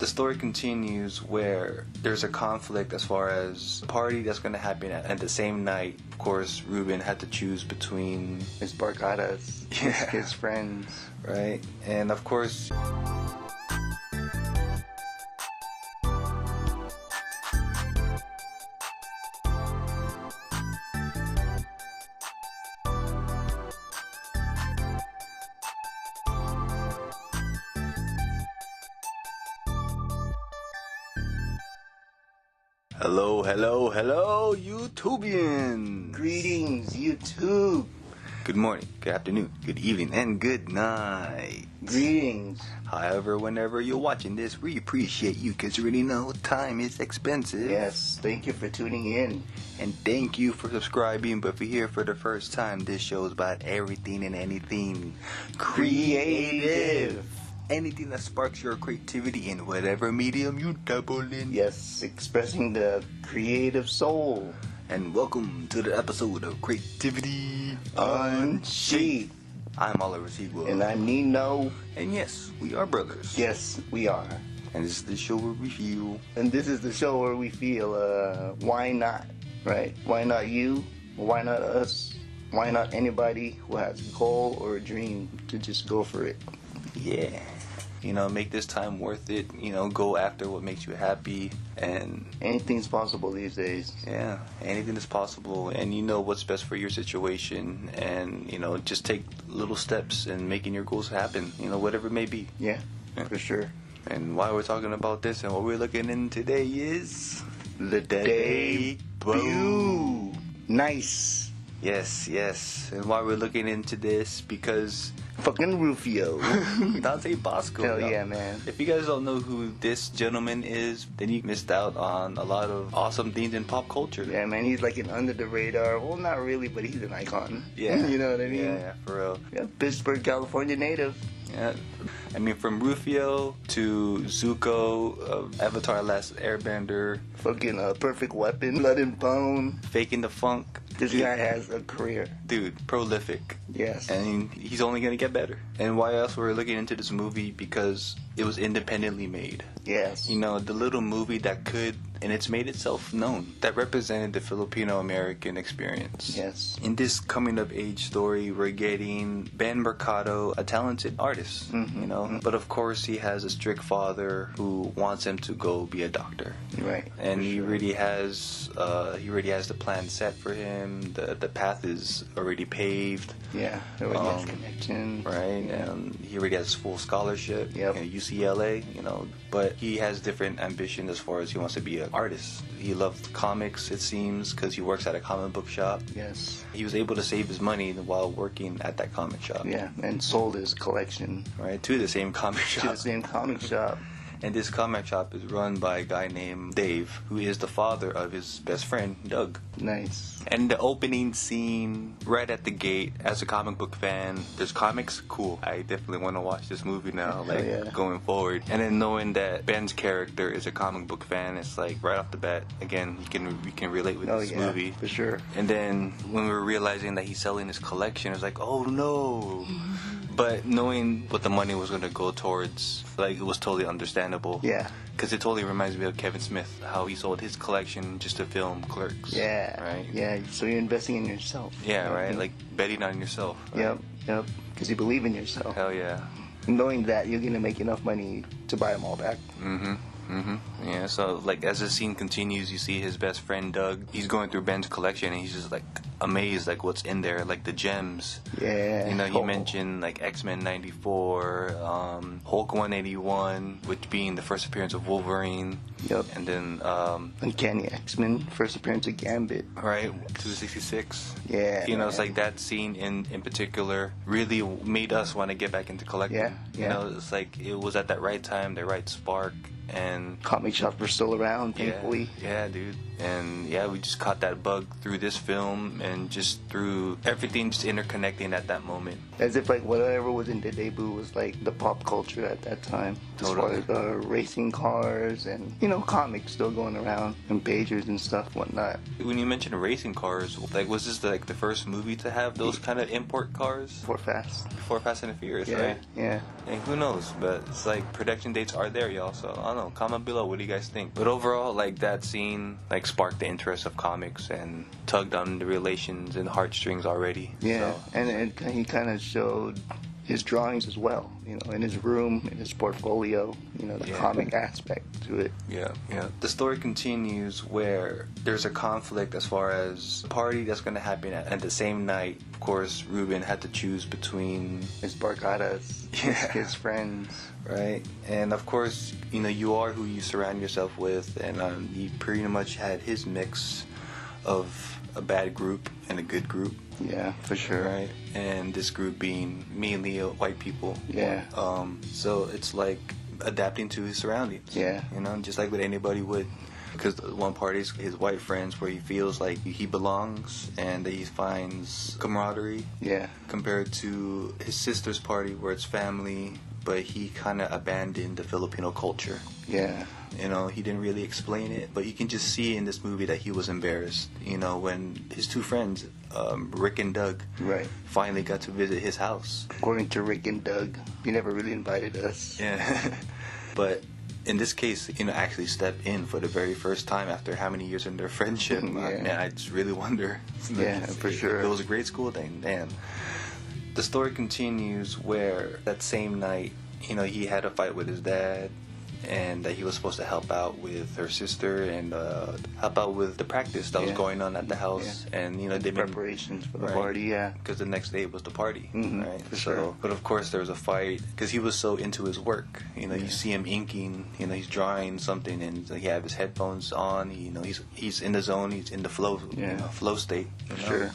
The story continues where there's a conflict as far as a party that's going to happen at the same night. Of course, Ruben had to choose between his barcadas, his friends. Right? And of course... Hello, YouTubians! Greetings, YouTube! Good morning, good afternoon, good evening, and good night. Greetings. However, whenever you're watching this, we appreciate you because you already know time is expensive. Yes, thank you for tuning in. And thank you for subscribing. But if you're here for the first time, this show is about everything and anything creative. Anything that sparks your creativity in whatever medium you dabble in. Yes, expressing the creative soul. And welcome to the episode of Creativity Unsheathed. I'm Oliver Seagull. And I'm Nino. And yes, we are brothers. Yes, we are. And this is the show where we feel. And this is the show where we feel, why not, right? Why not you? Why not us? Why not anybody who has a goal or a dream to just go for it? Yeah. You know, make this time worth it. You know, go after what makes you happy. And anything's possible these days. Yeah, anything is possible. And you know what's best for your situation. And, you know, just take little steps in making your goals happen. You know, whatever it may be. Yeah, for sure. And why we're talking about this and what we're looking in today is... the debut. Nice. Yes. And why we're looking into this, because... fucking Rufio. Dante Basco. Hell yeah, man. If you guys don't know who this gentleman is, then you missed out on a lot of awesome things in pop culture. Yeah, man, he's like an under the radar. Well, not really, but he's an icon. Yeah. You know what I mean? Yeah, for real. Yeah, Pittsburgh, California native. Yeah. I mean, from Rufio to Zuko of Avatar Last Airbender. Fucking Perfect Weapon, Blood and Bone. Faking the Funk. This guy has a career. Dude, prolific. Yes. And he's only going to get better. And why else we're looking into this movie? Because it was independently made. Yes. You know, the little movie that could, and it's made itself known, that represented the Filipino-American experience. Yes. In this coming-of-age story, we're getting Ben Mercado, a talented artist, you know. Mm-hmm. But of course, he has a strict father who wants him to go be a doctor. Right. And he already has the plan set for him. The path is already paved. Yeah. Already has connections. Right. Yeah. And he already has full scholarship. Yep. You know, UCLA. You know, but he has different ambitions as far as he wants to be an artist. He loves comics, it seems, because he works at a comic book shop. Yes. He was able to save his money while working at that comic shop. Yeah, and sold his collection. Right, to the same comic shop. To the same comic shop. And this comic shop is run by a guy named Dave, who is the father of his best friend, Doug. Nice. And the opening scene, right at the gate, as a comic book fan, there's comics, cool. I definitely want to watch this movie now, going forward. And then knowing that Ben's character is a comic book fan, it's like, right off the bat, again, we can relate with this movie. For sure. And then when we were realizing that he's selling his collection, it's like, oh no. But knowing what the money was going to go towards, like, it was totally understandable. Yeah. Because it totally reminds me of Kevin Smith, how he sold his collection just to film Clerks. Yeah. Right? Yeah, so you're investing in yourself. Yeah, right? Like, betting on yourself. Right? Yep. Because you believe in yourself. Hell yeah. Knowing that you're going to make enough money to buy them all back. Yeah, so, like, as the scene continues, you see his best friend, Doug. He's going through Ben's collection, and he's just, like, amazed, like, what's in there, like, the gems. Yeah. You know, he mentioned, like, X-Men 94, Hulk 181, which being the first appearance of Wolverine. Yep. And then, Uncanny X-Men, first appearance of Gambit. Right, 266. Yeah. You know, it's like that scene in particular really made us want to get back into collecting. Yeah. You know, it's like it was at that right time, the right spark. And comic shops were still around, thankfully. Yeah, dude. And yeah, we just caught that bug through this film and just through everything just interconnecting at that moment. As if like whatever was in the debut was like the pop culture at that time. Totally. As far as racing cars and, you know, comics still going around and pagers and stuff, whatnot. When you mentioned racing cars, like, was this like the first movie to have those kind of import cars? Before Fast. Before Fast and the Furious, Yeah, right? yeah. And who knows, but it's like production reaction dates are there, y'all. So I don't know. Comment below. What do you guys think? But overall, like that scene, like sparked the interest of comics and tugged on the relations and heartstrings already. Yeah, so. and he kind of showed his drawings as well, in his room, in his portfolio, the comic aspect to it. Yeah. The story continues where there's a conflict as far as the party that's going to happen at the same night. Of course, Ruben had to choose between his barcadas, his friends. Right, and of course, you are who you surround yourself with, and he pretty much had his mix of a bad group and a good group. Yeah, for sure. Right, and this group being mainly white people. Yeah. So it's like adapting to his surroundings. Yeah. Just like what anybody would. Because one part is his white friends where he feels like he belongs and that he finds camaraderie. Yeah. Compared to his sister's party where it's family, but he kind of abandoned the Filipino culture. Yeah. He didn't really explain it, but you can just see in this movie that he was embarrassed. When his two friends, Rick and Doug, right, finally got to visit his house. According to Rick and Doug, he never really invited us. Yeah. But in this case, actually stepped in for the very first time after how many years in their friendship. And I just really wonder. Yeah, for sure. It was a great school thing, man. The story continues where that same night, he had a fight with his dad, and that he was supposed to help out with her sister and help out with the practice that was going on at the house. Yeah. And they preparations for the party. Yeah, because the next day was the party. Right, for sure. But of course there was a fight because he was so into his work. You see him inking. He's drawing something, and he had his headphones on. He's in the zone. He's in the flow. Flow state. Sure.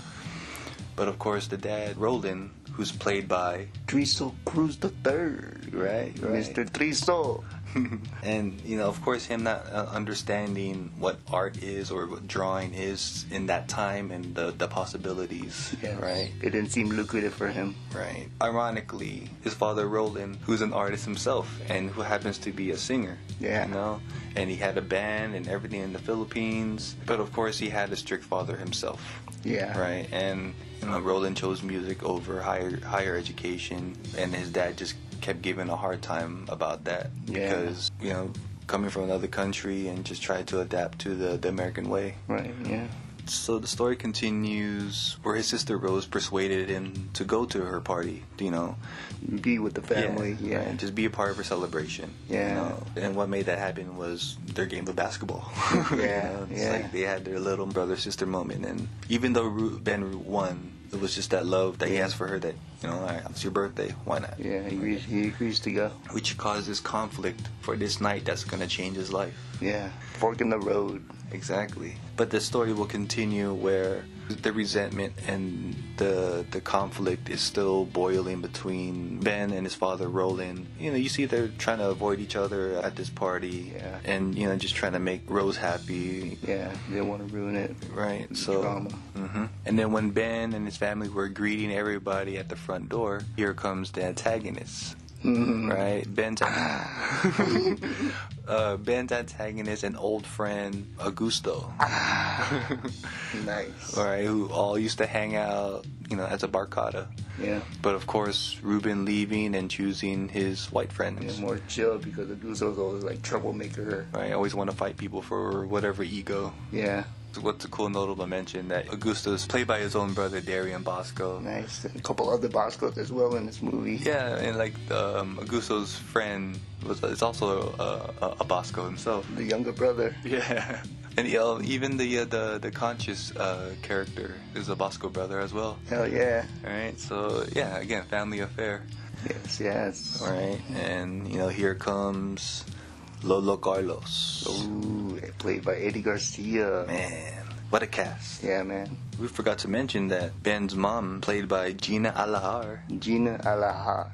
But of course the dad, Roland, who's played by Triso Cruz III, right? Mr. Triso. And of course him not understanding what art is or what drawing is in that time and the possibilities. Right, it didn't seem lucrative for him. Right. Ironically, his father Roland, who's an artist himself and who happens to be a singer. And he had a band and everything in the Philippines, but of course he had a strict father himself. Right. And Roland chose music over higher education, and his dad just kept giving a hard time about that because coming from another country and just trying to adapt to the American way. Right. Yeah. So the story continues where his sister Rose persuaded him to go to her party, be with the family, right? Just be a part of her celebration. And what made that happen was their game of basketball. It's like they had their little brother sister moment, and even though Ben won, it was just that love that he has for her that, all right, it's your birthday, why not? Yeah, he agrees to go. Which causes conflict for this night that's going to change his life. Yeah, fork in the road. Exactly. But the story will continue where the resentment and the conflict is still boiling between Ben and his father, Roland. You see they're trying to avoid each other at this party. And, just trying to make Rose happy. Yeah, they don't want to ruin it. Right. So, drama. And then when Ben and his family were greeting everybody at the front door, here comes the antagonist. Right, Ben's antagonist and old friend Augusto. Nice. All right, who all used to hang out, as a barcada. Yeah. But of course, Ruben leaving and choosing his white friends. More chill because Augusto's always like troublemaker. Right, always want to fight people for whatever ego. Yeah. What's a cool notable mention that Augusto is played by his own brother Darian Basco. Nice. And a couple other Bascos as well in this movie. Yeah, and like Augusto's friend is also a Basco himself. The younger brother. Yeah. And even the conscious character is a Basco brother as well. Hell yeah. Alright, so yeah, again, family affair. Yes. Alright, and here comes Lolo Carlos. Ooh, played by Eddie Garcia. Man, what a cast. Yeah, man. We forgot to mention that Ben's mom, played by Gina Alahar. Gina Alahar.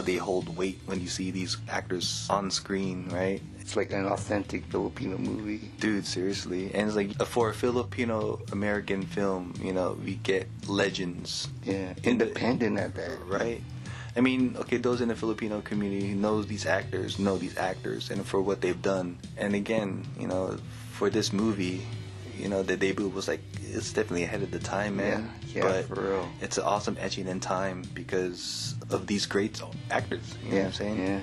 They hold weight when you see these actors on screen, right? It's like an authentic Filipino movie. Dude, seriously. And it's like, for a Filipino-American film, we get legends. Yeah, independent at that. Right? I mean, okay, those in the Filipino community who know these actors, and for what they've done. And again, for this movie, the debut was like, it's definitely ahead of the time, man. Yeah, but for real. It's an awesome etching in time because of these great actors. You know what I'm saying? Yeah.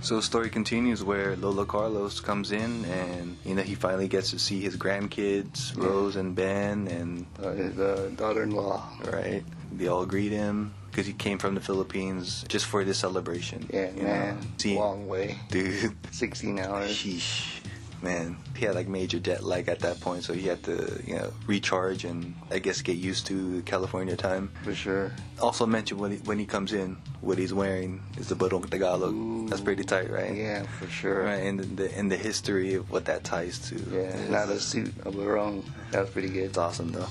So the story continues where Lola Carlos comes in, and he finally gets to see his grandkids, Rose and Ben, and his daughter-in-law. Right. They all greet him because he came from the Philippines just for this celebration. Yeah, man. Long way. Dude. 16 hours. Sheesh. Man, he had like major jet lag at that point, so he had to, recharge and I guess get used to California time. For sure. Also mentioned when he comes in, what he's wearing is the Barong Tagalog. Ooh. That's pretty tight, right? Yeah, for sure. Right, and the history of what that ties to. Yeah, not a suit, a barong. That was pretty good. It's awesome though.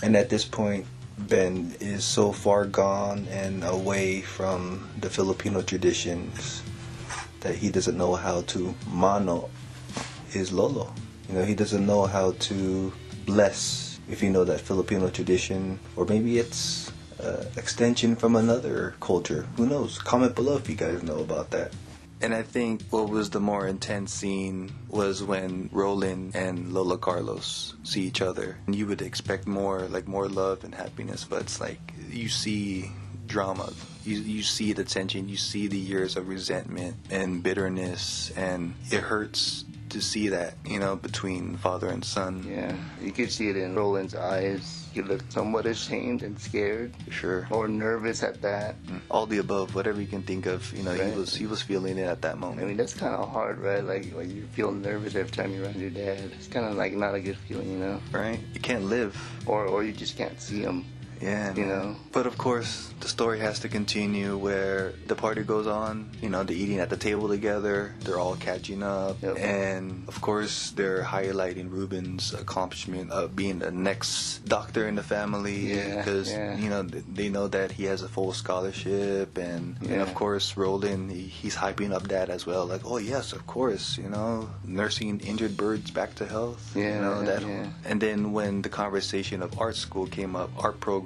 And at this point, Ben is so far gone and away from the Filipino traditions that he doesn't know how to mano his lolo. He doesn't know how to bless, if you know that Filipino tradition, or maybe it's extension from another culture. Who knows? Comment below if you guys know about that. And I think what was the more intense scene was when Roland and Lola Carlos see each other. And you would expect more love and happiness, but it's like you see drama. You see the tension, you see the years of resentment and bitterness, and it hurts to see that, between father and son. Yeah, you could see it in Roland's eyes. He looked somewhat ashamed and scared. Sure. Or nervous at that. All the above, whatever you can think of. Right. He was feeling it at that moment. I mean, that's kind of hard, right? Like you feel nervous every time you're around your dad. It's kind of like not a good feeling, Right. You can't live. Or you just can't see him. Yeah, But of course, the story has to continue where the party goes on. They're eating at the table together. They're all catching up. Yep. And of course, they're highlighting Ruben's accomplishment of being the next doctor in the family. Yeah. Because, they know that he has a full scholarship. And of course, Roland, he's hyping up that as well. Like, oh, yes, of course, nursing injured birds back to health. Yeah. And then when the conversation of art school came up, art program,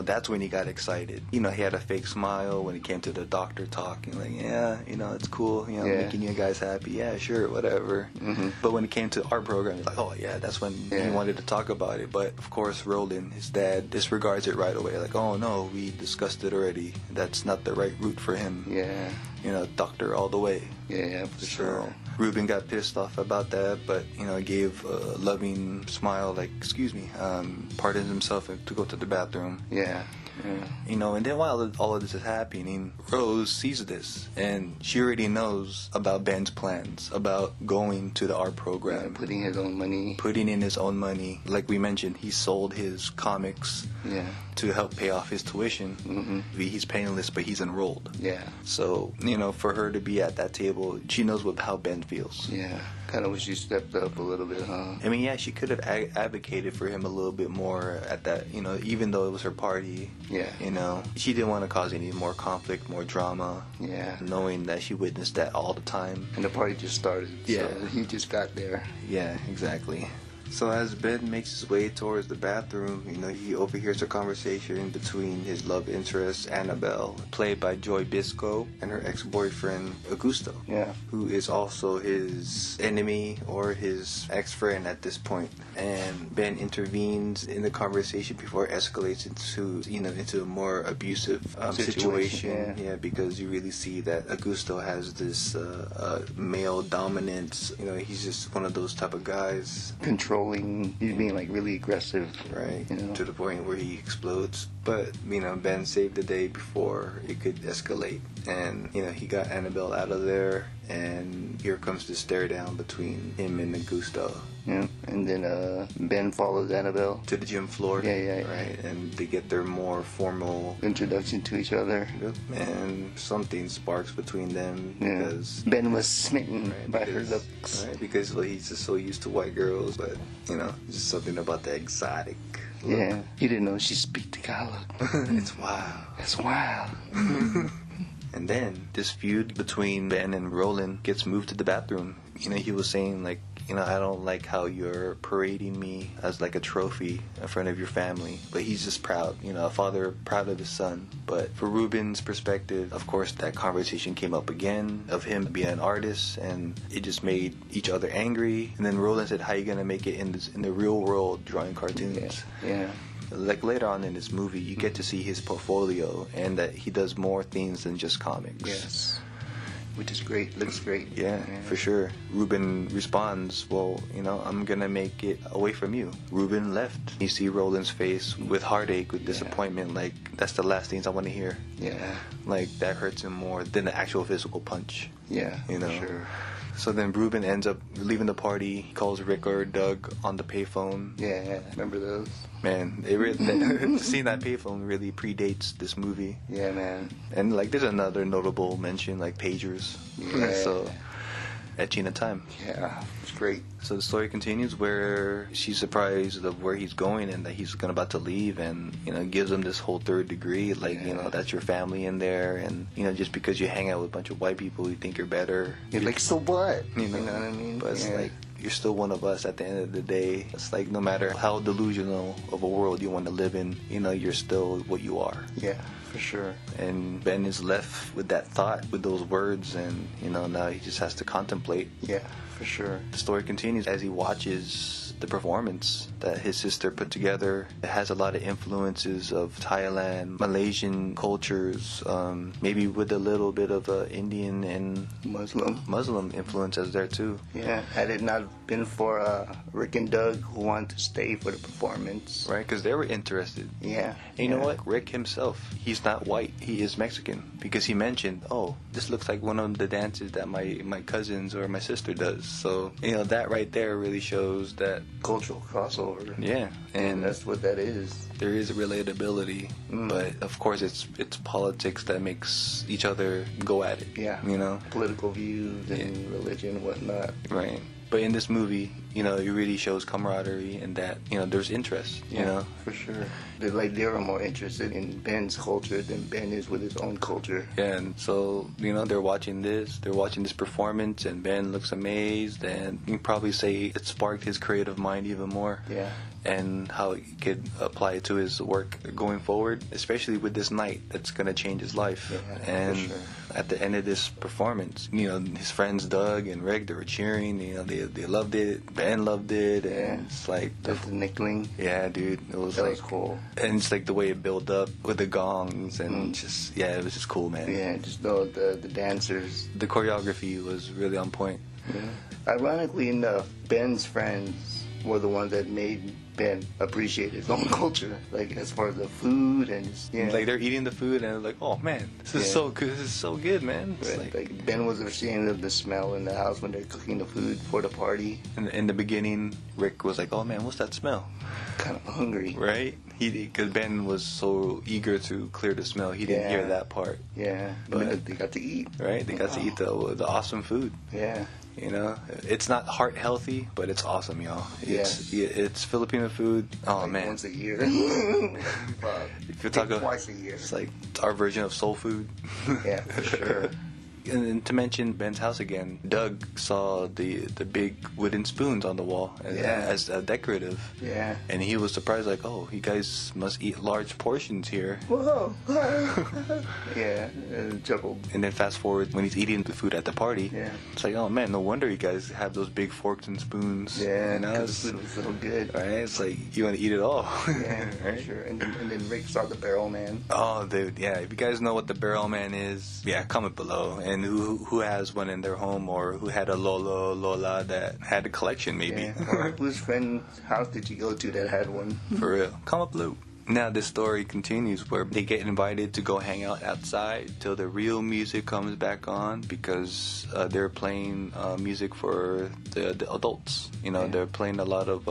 that's when he got excited. He had a fake smile when he came to the doctor talk. It's cool, making you guys happy. Yeah, sure, whatever. Mm-hmm. But when it came to art program, he's like, oh yeah, that's when he wanted to talk about it. But of course, Roland, his dad, disregards it right away. Like, oh no, we discussed it already. That's not the right route for him. Yeah. Doctor all the way. Yeah, for sure. Ruben got pissed off about that, but gave a loving smile, like, excuse me, pardoned himself to go to the bathroom. Yeah. And then while all of this is happening, Rose sees this, and she already knows about Ben's plans, about going to the art program. Yeah, putting in his own money. Like we mentioned, he sold his comics to help pay off his tuition. Mm-hmm. He's penniless, but he's enrolled. Yeah. So, for her to be at that table, she knows how Ben feels. Yeah. Kind of wish she stepped up a little bit, huh? I mean, yeah, she could have advocated for him a little bit more at that, even though it was her party. Yeah. She didn't want to cause any more conflict, more drama. Yeah. Knowing that she witnessed that all the time. And the party just started. Yeah. So he just got there. Yeah, exactly. So as Ben makes his way towards the bathroom, he overhears a conversation between his love interest, Annabelle, played by Joy Bisco, and her ex-boyfriend, Augusto, who is also his enemy or his ex-friend at this point. And Ben intervenes in the conversation before it escalates into a more abusive situation. Yeah, because you really see that Augusto has this male dominance. He's just one of those type of guys. He's being like really aggressive, right? To the point where he explodes. But Ben saved the day before it could escalate, and he got Annabelle out of there, and here comes the stare down between him and Augusto. Yeah, and then Ben follows Annabelle to the gym floor. Yeah. Right, and they get their more formal introduction to each other. And something sparks between them because Ben was smitten by her looks. Right, because he's just so used to white girls, but just something about the exotic look. Yeah, he didn't know she speak Tagalog. It's wild. It's wild. And then this feud between Ben and Roland gets moved to the bathroom. He was saying like, I don't like how you're parading me as like a trophy in front of your family. But he's just proud, a father proud of his son. But for Ruben's perspective, of course, that conversation came up again of him being an artist, and it just made each other angry. And then Roland said, how you going to make it in the real world drawing cartoons? Yeah. Like later on in this movie, you get to see his portfolio and that he does more things than just comics. Yes. which is great. Looks great. Yeah, for sure. Ruben responds, well, I'm gonna make it away from you. Ruben left. You see Roland's face with heartache, with disappointment, like, that's the last things I want to hear. Yeah. Like, that hurts him more than the actual physical punch. Yeah, for sure. So then Ruben ends up leaving the party, calls Rick or Doug on the payphone. Yeah, remember those? Man, seeing that payphone really predates this movie. Yeah, man. And, like, there's another notable mention, like pagers. Yeah. So, etching a time. Yeah, it's great. So the story continues where she's surprised of where he's going and that he's about to leave, and gives him this whole third degree, like that's your family in there, and just because you hang out with a bunch of white people you think you're better. You're like, so what? You know what I mean? But it's like, you're still one of us at the end of the day. It's like, no matter how delusional of a world you want to live in, you're still what you are. Yeah, for sure. And Ben is left with that thought, with those words, and now he just has to contemplate. Yeah, for sure. The story continues as he watches the performance that his sister put together. It has a lot of influences of Thailand, Malaysian cultures, maybe with a little bit of Indian and Muslim influences there too. Yeah, had it not been for Rick and Doug, who wanted to stay for the performance. Right, because they were interested. Yeah. And you know what? Rick himself, he's not white. He is Mexican, because he mentioned, oh, this looks like one of the dances that my cousins or my sister does. So, that right there really shows that cultural crossover. Yeah, and that's what that is. There is a relatability, but of course it's politics that makes each other go at it. Yeah, political views and religion and whatnot. Right. But in this movie, it really shows camaraderie and that, there's interest, you know? For sure. They're more interested in Ben's culture than Ben is with his own culture. Yeah, and so, they're watching this performance, and Ben looks amazed, and you can probably say it sparked his creative mind even more. Yeah. And how he could apply it to his work going forward, especially with this night that's going to change his life. Yeah, and for sure. At the end of this performance, his friends Doug and Rick, they were cheering. They loved it. Ben loved it, and it's like the nickling. Yeah, dude, it was was cool. And it's like the way it built up with the gongs and it was just cool, man. Yeah, just the dancers. The choreography was really on point. Yeah. Ironically enough, Ben's friends were the ones that made Ben appreciate his own culture, like as far as the food and like they're eating the food and they're like, oh man, this is so good, man. Right. Like Ben was ashamed of the smell in the house when they're cooking the food for the party. In the beginning, Rick was like, oh man, what's that smell? Kind of hungry, right? Because Ben was so eager to clear the smell, he didn't hear that part. Yeah, but they got to eat. Right, they got to eat the awesome food. Yeah. It's not heart healthy, but it's awesome, y'all. It's Filipino food. Oh like man, once a year. If you're talking twice a year, it's like our version of soul food. Yeah, for sure. And to mention Ben's house again, Doug saw the big wooden spoons on the wall as decorative. Yeah. And he was surprised, like, oh, you guys must eat large portions here. Whoa. Yeah, chuckled. And then fast forward when he's eating the food at the party. Yeah. It's like, oh man, no wonder you guys have those big forks and spoons. Yeah, because the food was so good. Right? It's like, you want to eat it all. Yeah, right? For sure. And then Rick saw the Barrel Man. Oh, dude, yeah. If you guys know what the Barrel Man is, comment below. And who has one in their home, or who had a Lola that had a collection, maybe. Yeah. Or whose friend's house did you go to that had one? For real. Comment below. Now this story continues where they get invited to go hang out outside till the real music comes back on, because they're playing music for the adults. They're playing a lot of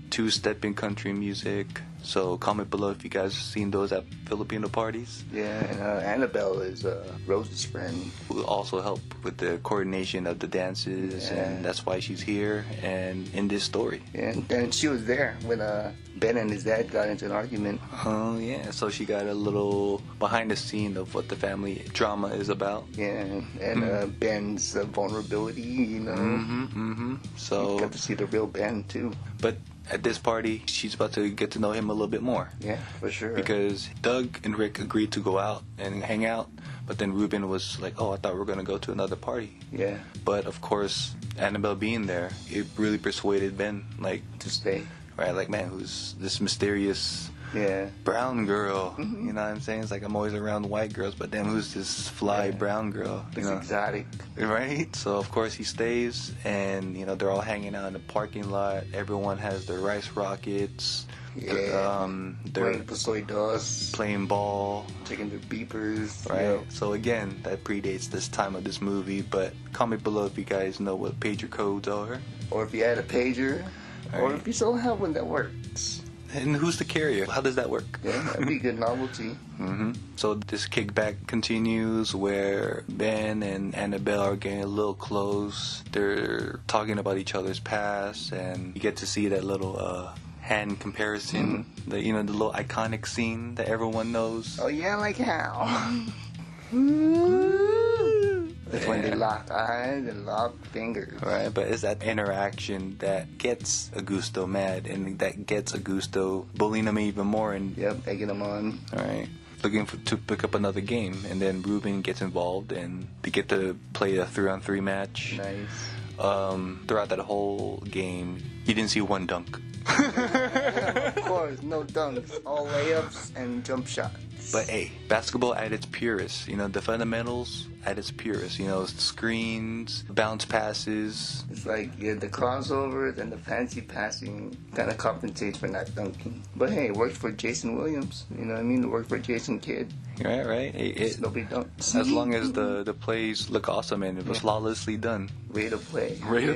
two-stepping country music. So comment below if you guys have seen those at Filipino parties. Yeah, and Annabelle is Rose's friend. Who also help with the coordination of the dances, and that's why she's here and in this story. Yeah, and she was there when Ben and his dad got into an argument. Oh, yeah, so she got a little behind the scene of what the family drama is about. Yeah, and Ben's vulnerability, So you got to see the real Ben, too. But at this party, she's about to get to know him a little bit more. Yeah, for sure. Because Doug and Rick agreed to go out and hang out, but then Ruben was like, oh, I thought we were going to go to another party. Yeah. But, of course, Annabelle being there, it really persuaded Ben, to stay. Right, like, man, who's this mysterious Yeah. Brown girl. You know what I'm saying? It's like I'm always around white girls, but then who's this fly brown girl? It's exotic. Right? So, of course, he stays, and, you know, they're all hanging out in the parking lot. Everyone has their rice rockets. Yeah. They're Pasoy-dos. playing ball. Checking their beepers. Right? You know. So, again, that predates this time of this movie, but comment below if you guys know what pager codes are. Or if you had a pager. Or if you still have one that works. And who's the carrier? How does that work? Yeah, that'd be a good novelty. So this kickback continues where Ben and Annabelle are getting a little close. They're talking about each other's past, and you get to see that little hand comparison. The little iconic scene that everyone knows. Oh yeah, like how? That's when they lock eyes and lock fingers. Right, but it's that interaction that gets Augusto mad, and that gets Augusto bullying him even more. And egging him on. Right, looking to pick up another game, and then Ruben gets involved, and they get to play a 3-on-3 match. Nice. Throughout that whole game, you didn't see one dunk. Of course, no dunks, all layups and jump shots. But hey, basketball at its purest, the fundamentals at its purest, screens, bounce passes. It's like the crossovers and the fancy passing kind of compensates for not dunking. But hey, it worked for Jason Williams, you know what I mean? It worked for Jason Kidd. Right. Nobody dunks. As long as the plays look awesome and it was flawlessly done. Ready to play. Ready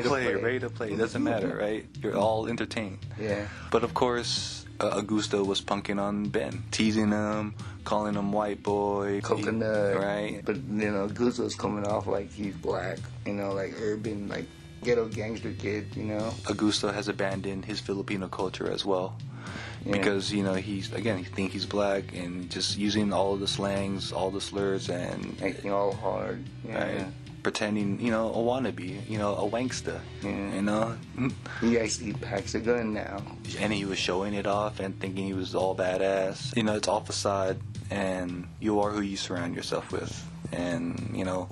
to play. It doesn't matter, right? You're all entertained. Yeah. But of course, Augusto was punking on Ben, teasing him, calling him white boy, coconut, right? But Augusto's coming off like he's black, like urban, like ghetto gangster kid, Augusto has abandoned his Filipino culture as well. Yeah. Because he thinks he's black and just using all of the slangs, all the slurs, and acting all hard. Yeah. Right? Pretending, a wannabe, a wankster, He actually packs a gun now. And he was showing it off and thinking he was all badass. It's all facade, and you are who you surround yourself with. And,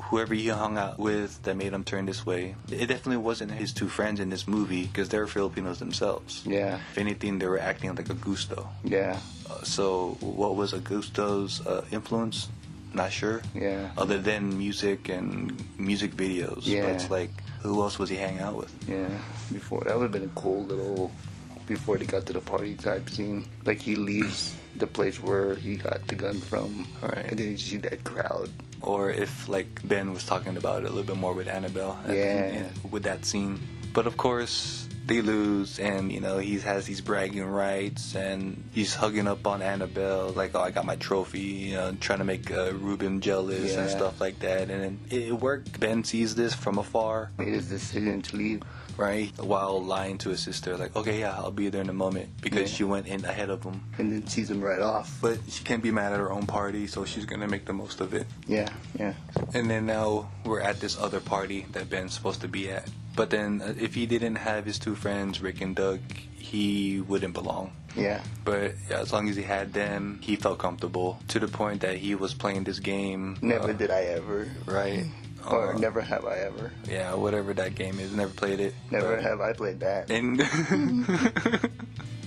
whoever he hung out with that made him turn this way. It definitely wasn't his two friends in this movie, because they're Filipinos themselves. Yeah. If anything, they were acting like Augusto. Yeah. So, what was Augusto's influence? Not sure. Yeah. Other than music and music videos. Yeah. But it's like, who else was he hanging out with? Yeah. Before, that would have been a cool little, before they got to the party type scene. Like, he leaves the place where he got the gun from. Right. And then you see that crowd. Or if, like, Ben was talking about it a little bit more with Annabelle. With that scene. But of course, they lose, and he has these bragging rights, and he's hugging up on Annabelle like, oh, I got my trophy, trying to make Ruben jealous and stuff like that. And then it worked. Ben sees this from afar, made his decision to leave, right, while lying to his sister, like, okay, yeah, I'll be there in a moment, because she went in ahead of him, and then sees him right off. But she can't be mad at her own party, so she's gonna make the most of it. Yeah. And then now we're at this other party that Ben's supposed to be at. But then, if he didn't have his two friends, Rick and Doug, he wouldn't belong. Yeah. But as long as he had them, he felt comfortable, to the point that he was playing this game. Never did I ever. Right. Or never have I ever. Yeah, whatever that game is. Never played it. Never have I played that.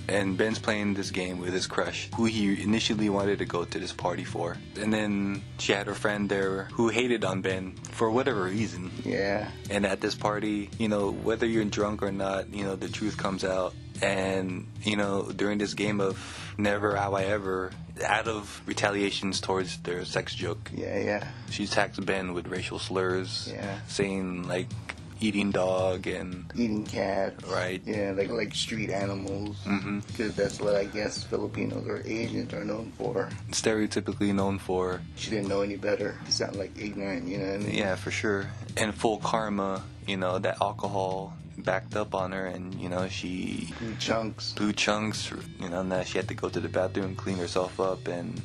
And Ben's playing this game with his crush, who he initially wanted to go to this party for. And then she had her friend there who hated on Ben for whatever reason. Yeah. And at this party, whether you're drunk or not, the truth comes out. And, during this game of Never Have I Ever, out of retaliations towards their sex joke, she attacks Ben with racial slurs, saying, like, eating dog and eating cat, right? Yeah, like street animals. Because that's what I guess Filipinos or Asians are known for. Stereotypically known for. She didn't know any better. She sounded like ignorant, you know what I mean? Yeah, for sure. And full karma, that alcohol backed up on her, and she blew chunks, and that she had to go to the bathroom, clean herself up, and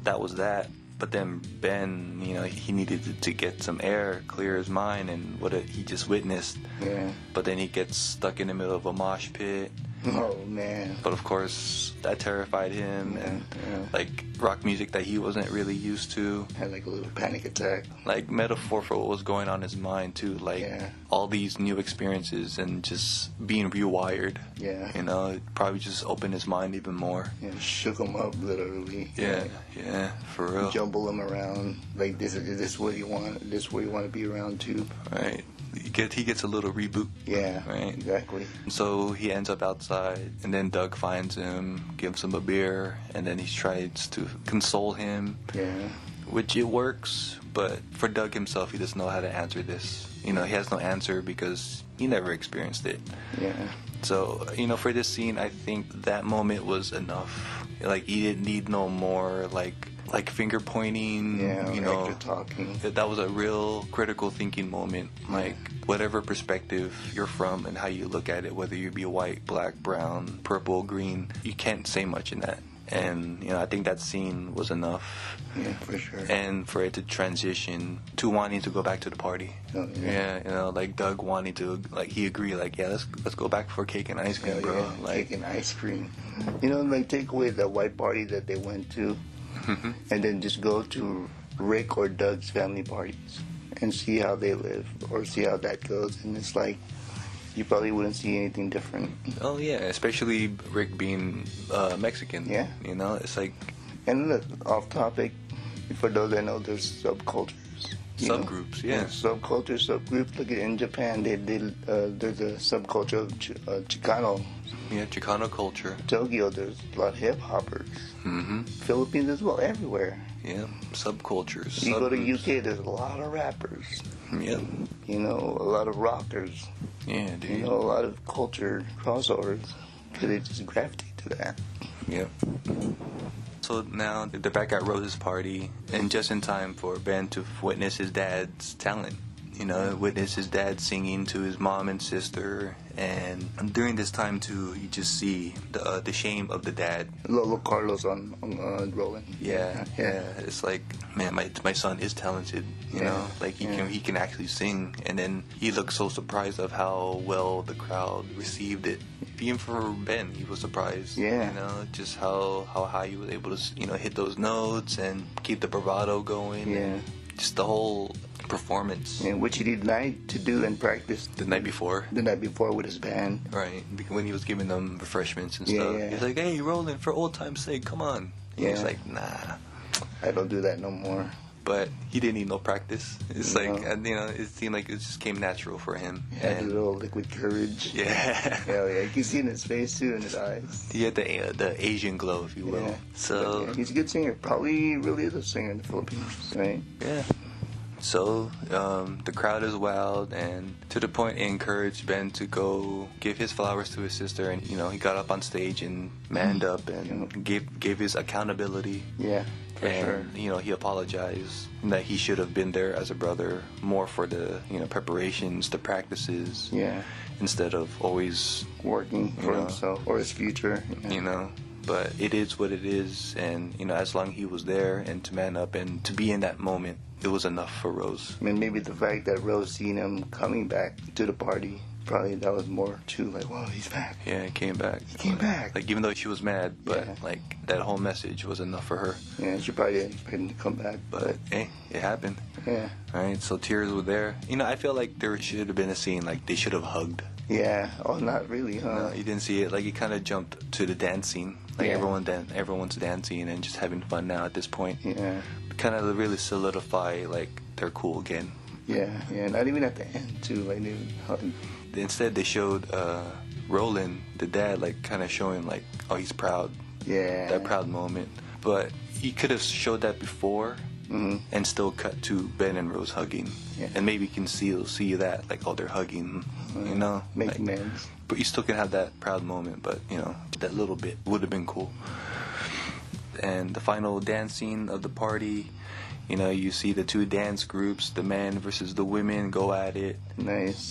that was that. But then Ben, he needed to get some air, clear his mind, and what he just witnessed. Yeah. But then he gets stuck in the middle of a mosh pit. Oh man. But of course, that terrified him, and like rock music that he wasn't really used to. Had like a little panic attack. Like metaphor for what was going on in his mind too. Like all these new experiences and just being rewired. Yeah. You know, it probably just opened his mind even more. Yeah, shook him up literally. Yeah, yeah, for real. Jumble him around. Like this is what you want. This is where you want to be around too. Right. He gets a little reboot. Yeah, right. Exactly. So he ends up outside, and then Doug finds him, gives him a beer, and then he tries to console him. Yeah. Which it works, but for Doug himself, he doesn't know how to answer this. You know, he has no answer because he never experienced it. Yeah. So, you know, for this scene, I think that moment was enough. Like, he didn't need no more, like finger pointing, you know, talking. That was a real critical thinking moment. Like, whatever perspective you're from and how you look at it, whether you be white, black, brown, purple, green, you can't say much in that. And, you know, I think that scene was enough. Yeah, for sure. And for it to transition to wanting to go back to the party. Oh, yeah, you know, like Doug wanting to, like, he agreed, like, yeah, let's go back for cake and ice cream, bro. Yeah, like, cake and ice cream. You know, like, take away the white party that they went to, and then just go to Rick or Doug's family parties and see how they live or see how that goes. And it's like, you probably wouldn't see anything different. Oh, yeah, especially Rick being Mexican. Yeah. You know, it's like... And look, off topic, for those that know, there's subcultures. Subgroups, yeah. Subculture, subgroups. Look at in Japan, there's a subculture of Chicano. Yeah, Chicano culture. Tokyo, there's a lot of hip hoppers. Mm-hmm. Philippines as well, everywhere. Yeah, subcultures. You go to UK, there's a lot of rappers. Yeah. You know, a lot of rockers. Yeah, dude. You know, a lot of culture crossovers. Because they just gravitate to that. Yep. So now they're back at Rose's party, and just in time for Ben to witness his dad's talent. You know, witness his dad singing to his mom and sister, and during this time too, you just see the shame of the dad. Lolo Carlos on Roland. Yeah. It's like, man, my son is talented. You know, like he can actually sing, and then he looks so surprised of how well the crowd received it. Even for Ben, he was surprised. Yeah. You know, just how high he was able to, you know, hit those notes and keep the bravado going. Yeah. Just the whole performance. And which he denied to do and practice the night before. The night before with his band. Right. When he was giving them refreshments and stuff. Yeah. He's like, hey, Roland, for old time's sake, come on. And he's like, nah. I don't do that no more. But he didn't need no practice. It's like, you know, it seemed like it just came natural for him. He had a little liquid courage. Yeah. Hell yeah. You can see it in his face too, in his eyes. He had the Asian glow, if you will. Yeah. So he's a good singer. Probably really is a singer in the Philippines, right? Yeah. So the crowd is wild, and to the point it encouraged Ben to go give his flowers to his sister, and you know he got up on stage and manned up and gave his accountability. Yeah, for sure. You know, he apologized that he should have been there as a brother more for the preparations, the practices. Yeah. Instead of always working for himself or his future. Yeah. You know. But it is what it is, and you know, as long as he was there and to man up and to be in that moment, it was enough for Rose. I mean, maybe the fact that Rose seen him coming back to the party, probably that was more too like, wow, he's back. Yeah, he came back. He came back. Like, even though she was mad, but like that whole message was enough for her. Yeah, she probably didn't expect him to come back. But hey, it happened. Yeah. All right, so tears were there. You know, I feel like there should have been a scene like they should have hugged. Yeah. Oh, not really, huh? No, you didn't see it. Like, it kind of jumped to the dance scene. Like, everyone's dancing and just having fun now at this point. Yeah. Kind of really solidify, like, they're cool again. Yeah, not even at the end, too. Like, they hugged. Instead, they showed Roland, the dad, like, kind of showing, like, oh, he's proud. Yeah. That proud moment. But he could have showed that before. Mm-hmm. And still cut to Ben and Rose hugging, and maybe you can see that, like, oh, they're hugging, you know, make like, amends. But you still can have that proud moment, but you know, that little bit would have been cool. And the final dance scene of the party, you know, you see the two dance groups, the men versus the women, go at it. Nice.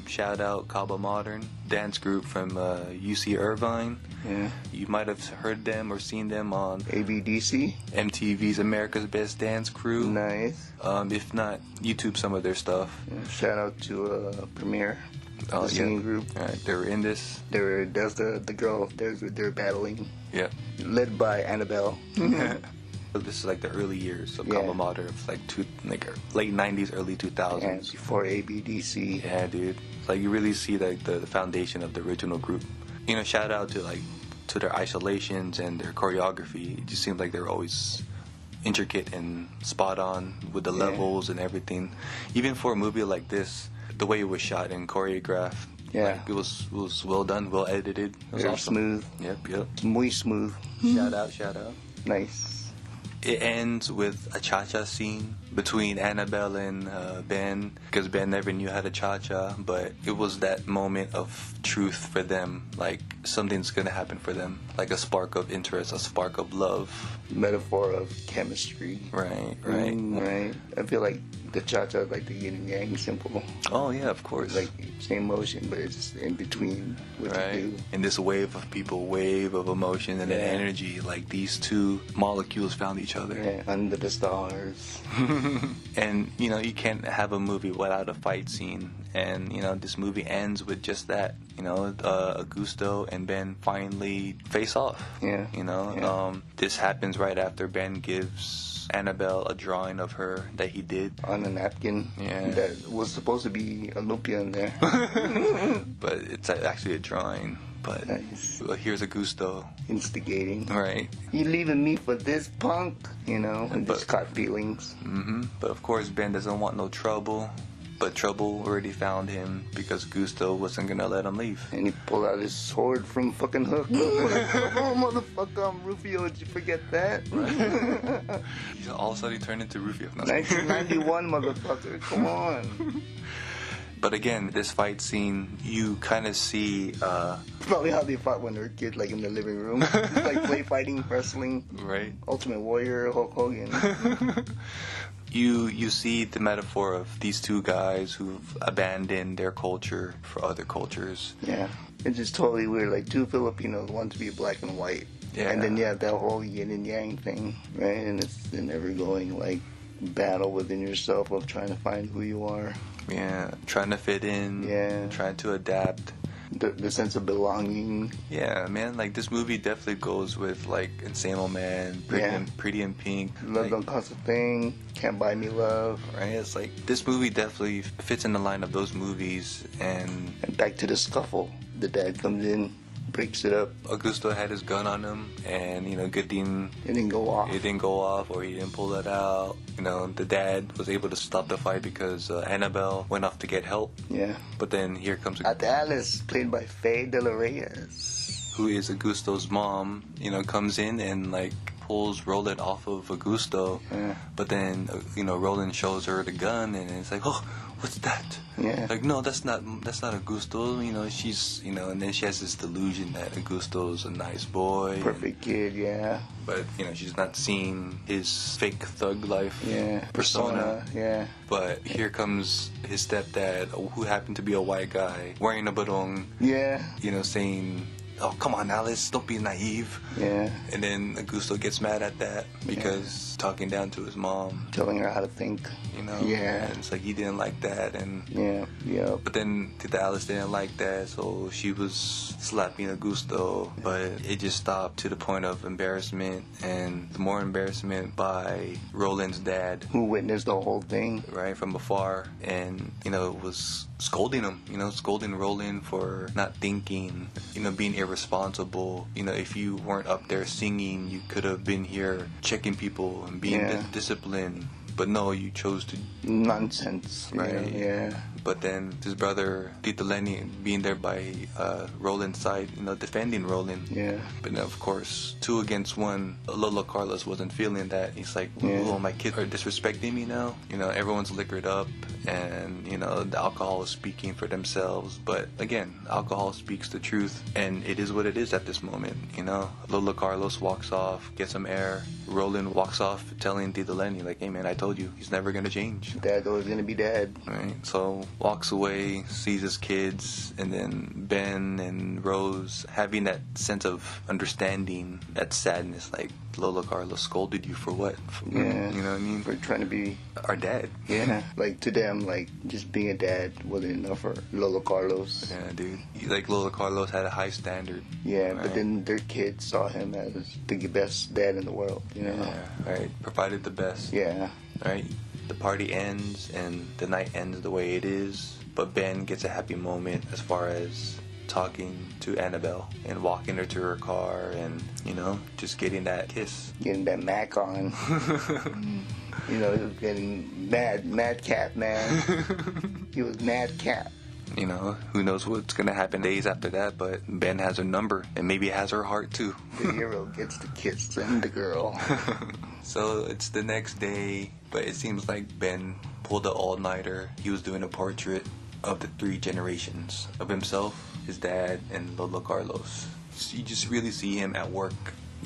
Shout out Cabo Modern dance group from UC Irvine. Yeah. You might have heard them or seen them on ABDC, MTV's America's Best Dance Crew. Nice. If not, YouTube some of their stuff. Yeah, shout out to Premiere. the singing group. Right, they were in this. There's the girl. They're battling. Yeah. Led by Annabelle. This is like the early years of Combo Modern, like late 90s, early 2000s. Yeah, before ABDC. Yeah, dude. Like you really see like the foundation of the original group. You know, shout out to their isolations and their choreography. It just seemed like they were always intricate and spot on with the levels and everything. Even for a movie like this, the way it was shot and choreographed, like, it was well done, well edited. It was Very awesome. smooth. Yep. Muy smooth. Shout out. Nice. It ends with a cha-cha scene between Annabelle and Ben, because Ben never knew how to cha-cha, but it was that moment of truth for them, like something's gonna happen for them, like a spark of interest, a spark of love. Metaphor of chemistry. Right. Right. I feel like the cha-cha is like the yin and yang symbol. Oh yeah, of course. Like same motion, but it's just in between what you do. And this wave of people, wave of emotion and energy, like these two molecules found each other. Yeah, under the stars. And you know, you can't have a movie without a fight scene, and you know, this movie ends with just that. You know, Augusto and Ben finally face off. Yeah. You know, this happens right after Ben gives Annabelle a drawing of her that he did on a napkin. Yeah. That was supposed to be a lumpia in there. But it's actually a drawing. But nice. Here's Augusto instigating. Right. You leaving me for this punk? You know, and just caught feelings. But of course, Ben doesn't want no trouble. But trouble already found him because Gusto wasn't gonna let him leave. And he pulled out his sword from fucking Hook. Oh, motherfucker, I'm Rufio. Did you forget that? Right. All of a sudden he turned into Rufio. 1991, motherfucker. Come on. But again, this fight scene, you kind of see... Probably how they fought when they were kids, like in the living room. Like play fighting, wrestling. Right. Ultimate Warrior, Hulk Hogan. You see the metaphor of these two guys who've abandoned their culture for other cultures. Yeah. It's just totally weird. Like two Filipinos want to be black and white. Yeah. And then you have that whole yin and yang thing, right? And it's an ever-going, like, battle within yourself of trying to find who you are. Yeah. Trying to fit in. Yeah. Trying to adapt. The sense of belonging. Yeah, man. Like, this movie definitely goes with, like, Insane Old Man, Pretty in Pink. Love Don't Cost a Thing. Can't Buy Me Love. Right? It's like, this movie definitely fits in the line of those movies. And back to the scuffle. The dad comes in, breaks it up. Augusto had his gun on him, and, you know, good thing it didn't go off. It didn't go off, or he didn't pull it out. You know, the dad was able to stop the fight because Annabelle went off to get help. Yeah. But then here comes Ate Alice, played by Faye De La Reyes, who is Augusto's mom. You know, comes in and like pulls Roland off of Augusto. Yeah. But then you know, Roland shows her the gun, and it's like, oh, what's that? Yeah. Like, no, that's not Augusto. You know, she's, you know, and then she has this delusion that Augusto's a nice boy. Perfect kid, yeah. But, you know, she's not seeing his fake thug life persona. Yeah. But here comes his stepdad, who happened to be a white guy, wearing a barong. Yeah. You know, saying, oh, come on, Alice, don't be naive. Yeah. And then Augusto gets mad at that because talking down to his mom. Telling her how to think. You know? Yeah. And it's like he didn't like that. And yeah. But then Tita Alice didn't like that, so she was slapping Augusto. But it just stopped to the point of embarrassment, and more embarrassment by Roland's dad. Who witnessed the whole thing. Right, from afar. And, you know, was scolding him, you know, scolding Roland for not thinking, you know, being irresponsible. You know, if you weren't up there singing, you could have been here checking people and being disciplined. But no, you chose to... Nonsense. Right. Yeah. But then his brother, Tito Lenny, being there by Roland's side, you know, defending Roland. Yeah. But then, of course, 2 against 1, Lolo Carlos wasn't feeling that. He's like, oh, my kids are disrespecting me now. You know, everyone's liquored up, and, you know, the alcohol is speaking for themselves. But, again, alcohol speaks the truth, and it is what it is at this moment, you know. Lolo Carlos walks off, gets some air. Roland walks off telling Tito Lenny, like, hey, man, I told you, he's never going to change. Dad's always going to be dad. Right? So walks away, sees his kids, and then Ben and Rose having that sense of understanding, that sadness, like, Lola Carlos scolded you for what? Yeah. You know what I mean? For trying to be our dad. Yeah. Like, to them, like, just being a dad wasn't enough for Lola Carlos. Yeah, dude. Like, Lola Carlos had a high standard. Yeah, right? But then their kids saw him as the best dad in the world, you know? Yeah, right. Provided the best. Yeah. Right? The party ends and the night ends the way it is, but Ben gets a happy moment as far as talking to Annabelle and walking her to her car and, you know, just getting that kiss. Getting that Mac on. You know, he was getting mad cat, man. He was mad cat. You know, who knows what's going to happen days after that, but Ben has her number and maybe has her heart too. The hero gets the kiss and the girl. So it's the next day, but it seems like Ben pulled an all-nighter. He was doing a portrait of the 3 generations of himself, his dad, and Lola Carlos. So you just really see him at work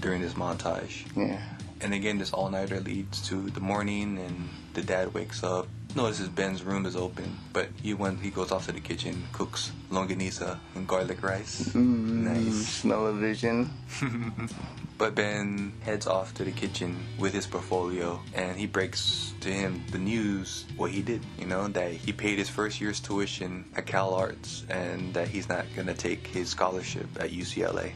during this montage. Yeah. And again, this all-nighter leads to the morning, and the dad wakes up, notices Ben's room is open, but he goes off to the kitchen, cooks longanisa and garlic rice. Nice. Smell-o-vision. But Ben heads off to the kitchen with his portfolio, and he breaks to him the news, what he did, you know, that he paid his first year's tuition at Cal Arts, and that he's not going to take his scholarship at UCLA.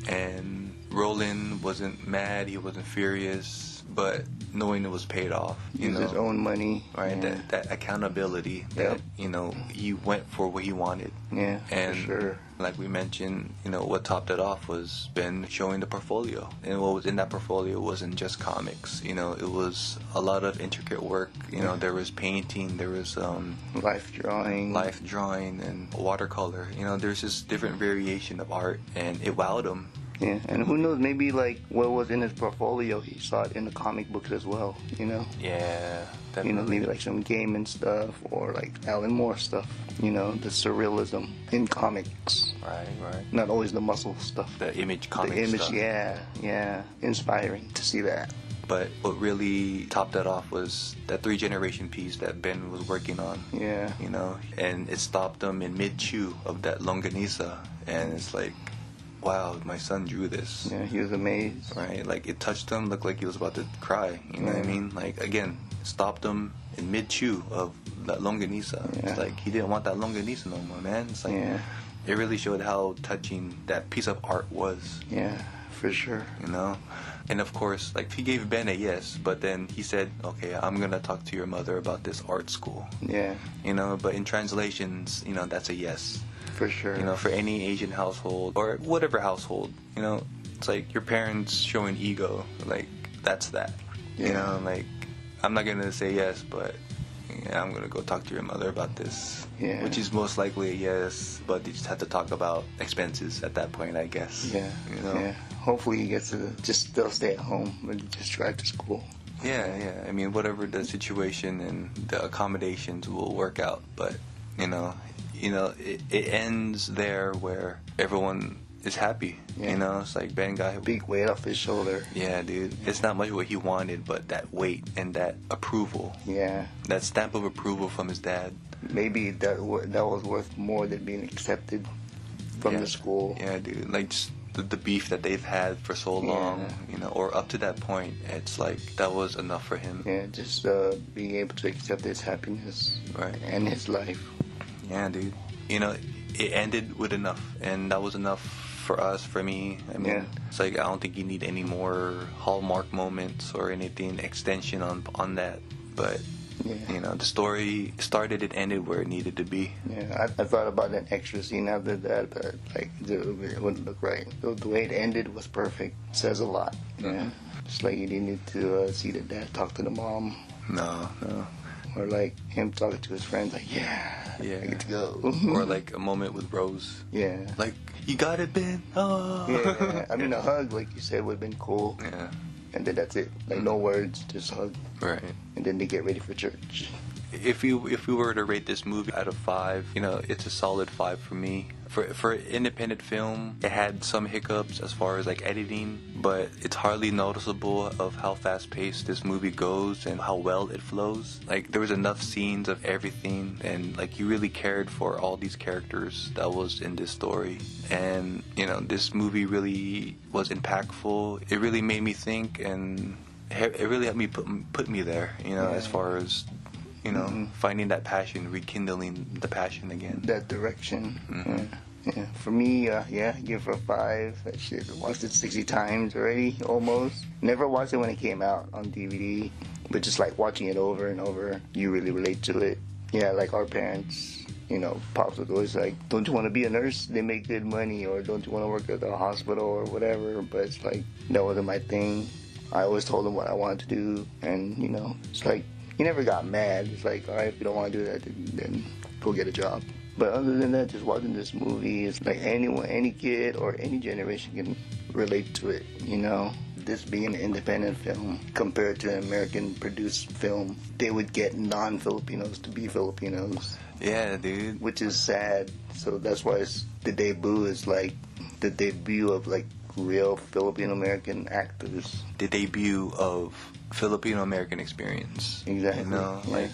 And Roland wasn't mad, he wasn't furious, but knowing it was paid off, you know, his own money, right? Yeah. That accountability, that you know, he went for what he wanted. Yeah, and for sure. Like we mentioned, you know, what topped it off was Ben showing the portfolio, and what was in that portfolio wasn't just comics. You know, it was a lot of intricate work. You know, there was painting, there was life drawing, and watercolor. You know, there's just different variation of art, and it wowed him. Yeah, and who knows, maybe like what was in his portfolio, he saw it in the comic books as well, you know? Yeah, definitely. You know, maybe like some gaming stuff or like Alan Moore stuff, you know, the surrealism in comics. Right. Not always the muscle stuff. The image comic stuff. Yeah. Inspiring to see that. But what really topped that off was that 3-generation piece that Ben was working on. Yeah. You know, and it stopped him in mid-chew of that longanisa, and it's like, wow, my son drew this. Yeah, he was amazed. Right, like it touched him, looked like he was about to cry. You know what I mean? Like, again, stopped him in mid-chew of that longanisa. Yeah. It's like he didn't want that longanisa no more, man. It's like, it really showed how touching that piece of art was. Yeah, for sure. You know? And of course, like, he gave Ben a yes, but then he said, okay, I'm going to talk to your mother about this art school. Yeah. You know, but in translations, you know, that's a yes. For sure. You know, for any Asian household or whatever household, you know, it's like your parents showing ego, like, that's that. Yeah. You know, like, I'm not going to say yes, but yeah, I'm going to go talk to your mother about this. Yeah. Which is most likely a yes, but you just have to talk about expenses at that point, I guess. Yeah. You know? Yeah. Hopefully he gets to just still stay at home and just drive to school. Yeah. I mean, whatever the situation and the accommodations will work out, but, you know, it ends there where everyone is happy. Yeah. You know, it's like Ben got a big weight off his shoulder. Yeah, dude. It's not much what he wanted, but that weight and that approval. Yeah. That stamp of approval from his dad. Maybe that was worth more than being accepted from the school. Yeah, dude. Like, just the beef that they've had for so long, you know, or up to that point, it's like that was enough for him. Yeah, just being able to accept his happiness and his life. Yeah, dude. You know, it ended with enough, and that was enough for us, for me. I mean, it's like I don't think you need any more hallmark moments or anything extension on that. But you know, the story started and ended where it needed to be. Yeah, I thought about an extra scene after that, but like it wouldn't look right. The way it ended was perfect. It says a lot. Yeah, it's like you didn't need to see the dad talk to the mom. No. Or like him talking to his friends, like, I get to go. Or like a moment with Rose. Yeah. Like, you got it, Ben. Oh. Yeah. I mean, a hug, like you said, would have been cool. Yeah. And then that's it. Like, no words, just hug. Right. And then they get ready for church. if we were to rate this movie out of 5, it's a solid 5 for me. For independent film, it had some hiccups as far as like editing, but it's hardly noticeable of how fast-paced this movie goes and how well it flows. Like, there was enough scenes of everything, and like you really cared for all these characters that was in this story. And this movie really was impactful. It really made me think, and it really helped me put me there. As far as finding that passion, rekindling the passion again. That direction. Yeah. For me, give it a 5. That shit, watched it 60 times already, almost. Never watched it when it came out on DVD, but just like watching it over and over, you really relate to it. Yeah, like our parents, Pops was always like, don't you want to be a nurse? They make good money. Or don't you want to work at the hospital or whatever? But it's like, that wasn't my thing. I always told them what I wanted to do, and, it's like, he never got mad. It's like, all right, if you don't want to do that, then go get a job. But other than that, just watching this movie, it's like anyone, any kid or any generation can relate to it, This being an independent film compared to an American-produced film, they would get non-Filipinos to be Filipinos. Yeah, dude. Which is sad. So that's why the debut is like the debut of like real Filipino-American actors. The debut of Filipino-American experience. Exactly. Like,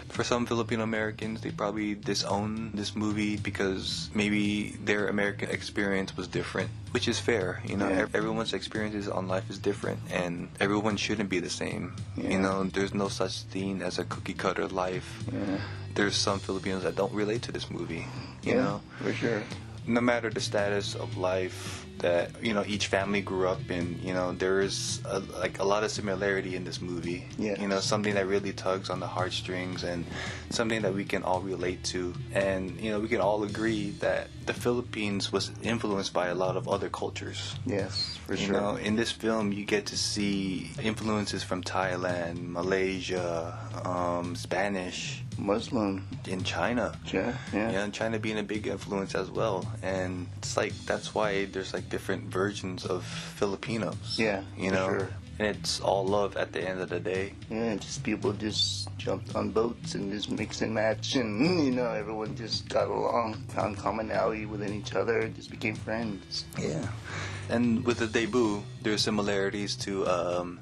for some Filipino-Americans, they probably disown this movie because maybe their American experience was different, which is fair. Everyone's experiences on life is different, and everyone shouldn't be the same. There's no such thing as a cookie-cutter life. There's some Filipinos that don't relate to this movie, for sure. No matter the status of life that each family grew up in, there is a lot of similarity in this movie. Something that really tugs on the heartstrings, and something that we can all relate to, and we can all agree that the Philippines was influenced by a lot of other cultures. Yes, for sure. In this film, you get to see influences from Thailand, Malaysia, Spanish, Muslim, in China. Yeah. And China being a big influence as well. And it's like, that's why there's like different versions of Filipinos. Yeah, for sure. And it's all love at the end of the day. Yeah, just people just jumped on boats and just mix and match, and everyone just got along, found commonality within each other, just became friends. Yeah. And with the debut, there's similarities to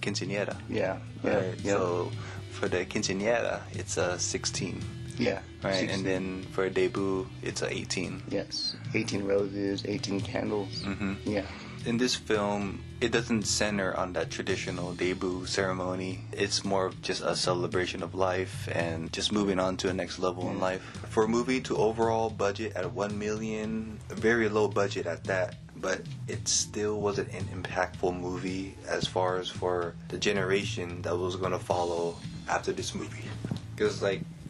quinceañera. Yeah. Right. Yep. So for the quinceañera, it's a 16. Yeah. Right. 16. And then for a debut, it's a 18. Yes. 18 roses, 18 candles. Mm-hmm. Yeah. In this film, it doesn't center on that traditional debut ceremony. It's more of just a celebration of life and just moving on to the next level in life. For a movie to overall budget at $1 million, very low budget at that, but it still wasn't an impactful movie as far as for the generation that was going to follow after this movie. Because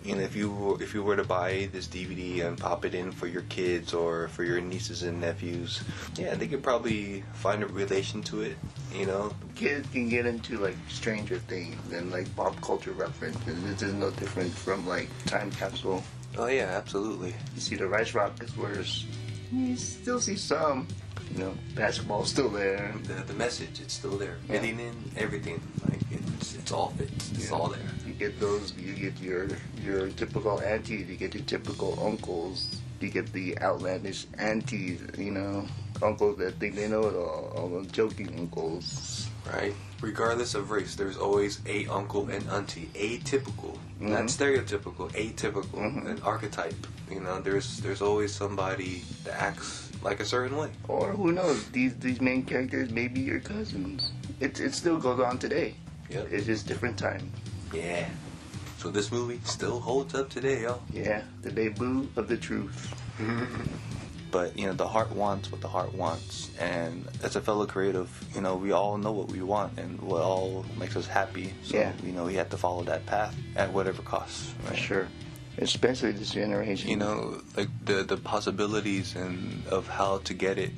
if you were to buy this DVD and pop it in for your kids or for your nieces and nephews, they could probably find a relation to it, Kids can get into like Stranger Things and like pop culture references. This is no different from like Time Capsule. Oh yeah, absolutely. You see the Rice Rockets, whereas you still see some. Basketball's still there. The message, it's still there. Fitting in everything. Like it's all fits. It's all there. You get those. You get your typical aunties. You get your typical uncles. You get the outlandish aunties. Uncles that think they know it all the joking uncles. Right. Regardless of race, there's always a uncle and auntie. Atypical, not stereotypical. Atypical, an archetype. There's always somebody that acts like a certain way. Or who knows? These main characters may be your cousins. It still goes on today. Yep. It's just different time. Yeah. So this movie still holds up today, y'all. Yeah. The debut of the truth. But the heart wants what the heart wants, and as a fellow creative, we all know what we want and what all makes us happy. So we have to follow that path at whatever cost. Right? Sure. Especially this generation. Like the possibilities and of how to get it,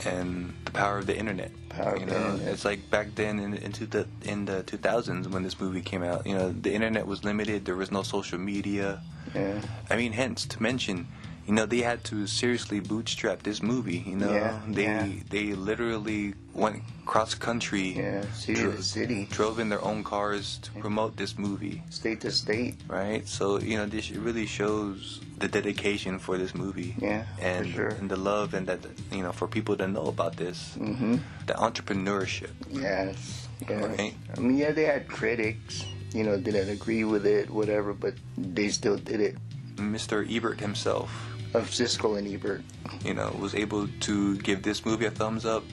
and the power of the internet. It's like back then in the 2000s when this movie came out. The internet was limited. There was no social media. Yeah. Hence to mention, you know, they had to seriously bootstrap this movie. You know, they literally went cross country, city to city, drove in their own cars to promote this movie, state to state. Right. So you know, this really shows the dedication for this movie. And for sure. And the love, and that, you know, for people to know about this, the entrepreneurship. Yes. Right. I mean, they had critics, you know, didn't agree with it, whatever, but they still did it. Mr. Ebert himself, of Siskel and Ebert, you know, was able to give this movie a thumbs up.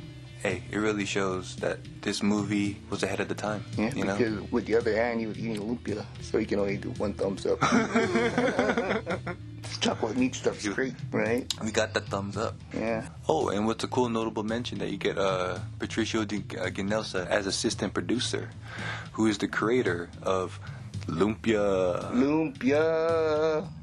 Hey, it really shows that this movie was ahead of the time. Yeah, you know? Because with the other hand, he was eating lumpia, so he can only do one thumbs up. Chocolate meat stuff's great, right? We got the thumbs up. Yeah. Oh, and what's a cool notable mention that you get Patricio Ginelsa as assistant producer, who is the creator of Lumpia.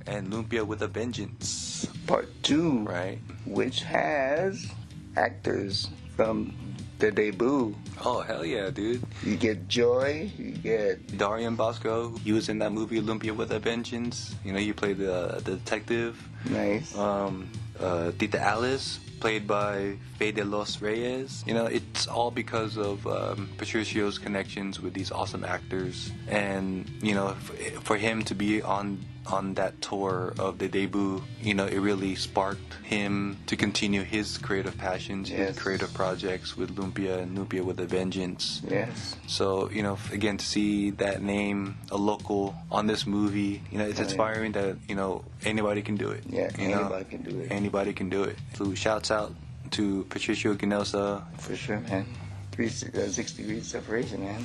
And Lumpia with a Vengeance. Part 2. Right. Which has actors from the debut. Oh, hell yeah, dude. You get Joy, you get Darian Basco. He was in that movie Lumpia with a Vengeance. You know, you played the detective. Nice. Tita Alice, played by Fe de los Reyes. You know, it's all because of Patricio's connections with these awesome actors. And, you know, for him to be on that tour of the debut, you know, it really sparked him to continue his creative passions, his creative projects with Lumpia and Lumpia with a Vengeance. Yes. So, you know, again, to see that name, a local, on this movie, you know, it's inspiring that, you know, anybody can do it. Yeah, anybody can do it. Anybody can do it. So shouts out to Patricio Ginelsa. For sure, man. 6 degrees separation, man.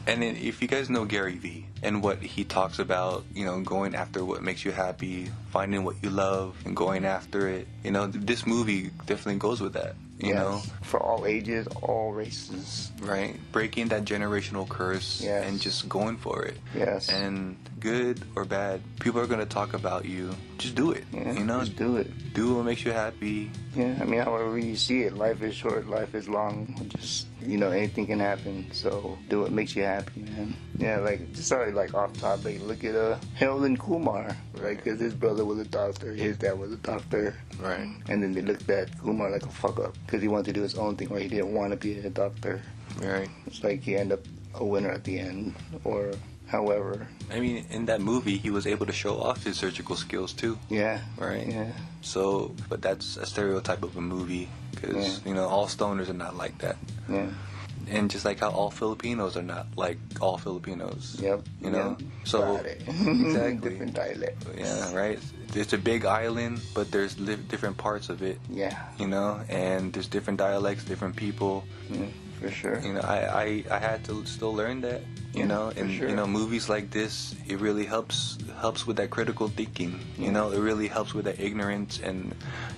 And then if you guys know Gary Vee and what he talks about, you know, going after what makes you happy, finding what you love and going after it, you know, this movie definitely goes with that. You know, for all ages, all races. Right. Breaking that generational curse and just going for it. Yes. And good or bad, people are going to talk about you. Just do it. You know, just do it. Do what makes you happy. Yeah, I mean, however you see it, life is short, life is long. Just, you know, anything can happen. So do what makes you happy, man. Yeah, like, sorry, like off topic, look at Harold and Kumar, right? Because his brother was a doctor, his dad was a doctor. Right. And then they looked at Kumar like a fuck up because he wanted to do his own thing, or he didn't want to be a doctor. Right. It's like he ended up a winner at the end, or however. I mean, in that movie, he was able to show off his surgical skills too. Yeah. Right. Yeah. So, but that's a stereotype of a movie because you know, all stoners are not like that. Yeah. And just like how all Filipinos are not like all Filipinos. Yep. You know? So, exactly. Different dialect. Yeah, right? It's a big island, but there's different parts of it. Yeah. You know? And there's different dialects, different people. Yeah, for sure. You know, I had to still learn that. You know? And, you know, movies like this, it really helps with that critical thinking. You know? It really helps with that ignorance. And,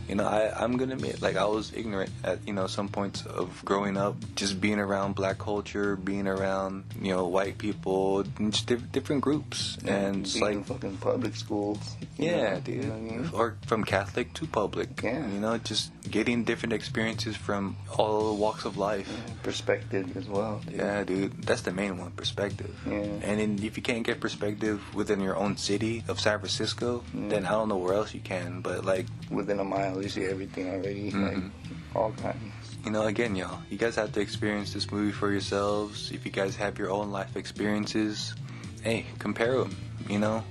you know, I'm going to admit, like, I was ignorant at, you know, some points of growing up, just being around black culture, being around, you know, white people, just different groups. And it's like, in fucking public schools. Yeah, dude. You know what I mean? Or from Catholic to public. Yeah. You know, just getting different experiences from all walks of life. Yeah, perspective as well. Dude. Yeah, dude. That's the main one, perspective. Yeah. And then if you can't get perspective within your own city of San Francisco, then I don't know where else you can. But, like, within a mile, you see everything already. Like, all kinds. You know, again, y'all, you guys have to experience this movie for yourselves. If you guys have your own life experiences, hey, compare them. You know,